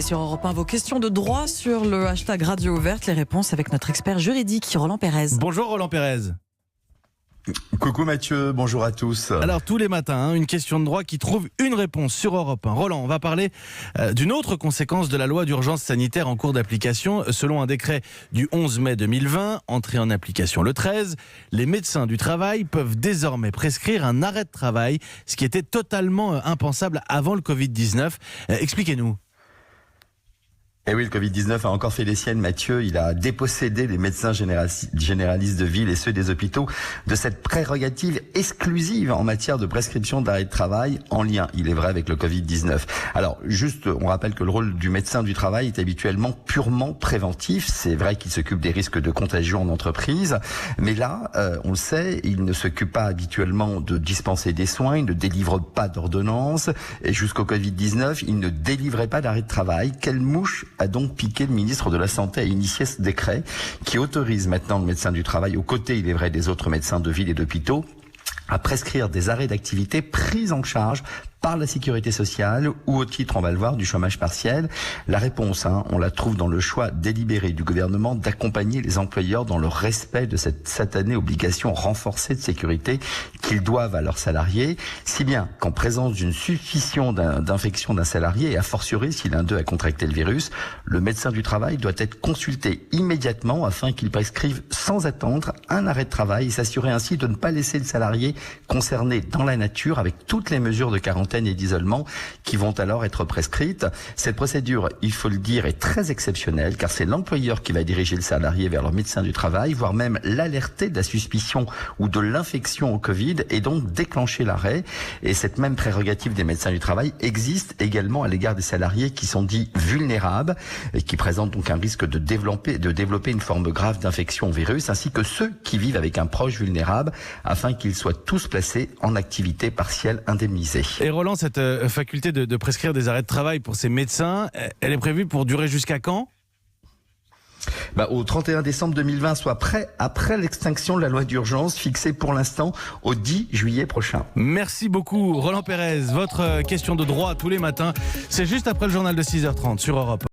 sur Europe 1, vos questions de droit sur le hashtag Radio Ouverte. Les réponses avec notre expert juridique, Roland Pérez. Bonjour Roland Pérez. Coucou Mathieu, bonjour à tous. Alors tous les matins, une question de droit qui trouve une réponse sur Europe 1. Roland, on va parler d'une autre conséquence de la loi d'urgence sanitaire en cours d'application. Selon un décret du 11 mai 2020, entré en application le 13, les médecins du travail peuvent désormais prescrire un arrêt de travail, ce qui était totalement impensable avant le Covid-19. Expliquez-nous. Eh oui, le Covid-19 a encore fait les siennes, Mathieu. Il a dépossédé les médecins généralistes de ville et ceux des hôpitaux de cette prérogative exclusive en matière de prescription d'arrêt de travail en lien, il est vrai, avec le Covid-19. Alors, juste, on rappelle que le rôle du médecin du travail est habituellement purement préventif. C'est vrai qu'il s'occupe des risques de contagion en entreprise, mais là, on le sait, il ne s'occupe pas habituellement de dispenser des soins, il ne délivre pas d'ordonnance, et jusqu'au Covid-19, il ne délivrait pas d'arrêt de travail. Quelle mouche a donc piqué le ministre de la Santé à initier ce décret qui autorise maintenant le médecin du travail, aux côtés, il est vrai, des autres médecins de ville et d'hôpitaux, à prescrire des arrêts d'activité pris en charge par la sécurité sociale ou au titre, on va le voir, du chômage partiel. La réponse, on la trouve dans le choix délibéré du gouvernement d'accompagner les employeurs dans le respect de cette satanée obligation renforcée de sécurité qu'ils doivent à leurs salariés, si bien qu'en présence d'une suspicion d'infection d'un salarié, et a fortiori si l'un d'eux a contracté le virus, le médecin du travail doit être consulté immédiatement afin qu'il prescrive sans attendre un arrêt de travail et s'assurer ainsi de ne pas laisser le salarié concerné dans la nature avec toutes les mesures de quarantaine et d'isolement qui vont alors être prescrites. Cette procédure, il faut le dire, est très exceptionnelle car c'est l'employeur qui va diriger le salarié vers le médecin du travail, voire même l'alerter de la suspicion ou de l'infection au Covid et donc déclencher l'arrêt. Et cette même prérogative des médecins du travail existe également à l'égard des salariés qui sont dits vulnérables et qui présentent donc un risque de développer une forme grave d'infection au virus, ainsi que ceux qui vivent avec un proche vulnérable afin qu'ils soient tous placés en activité partielle indemnisée. Et Roland, cette faculté de prescrire des arrêts de travail pour ces médecins, elle est prévue pour durer jusqu'à quand ? Au 31 décembre 2020, soit après l'extinction de la loi d'urgence fixée pour l'instant au 10 juillet prochain. Merci beaucoup Roland Pérez. Votre question de droit tous les matins, c'est juste après le journal de 6h30 sur Europe 1.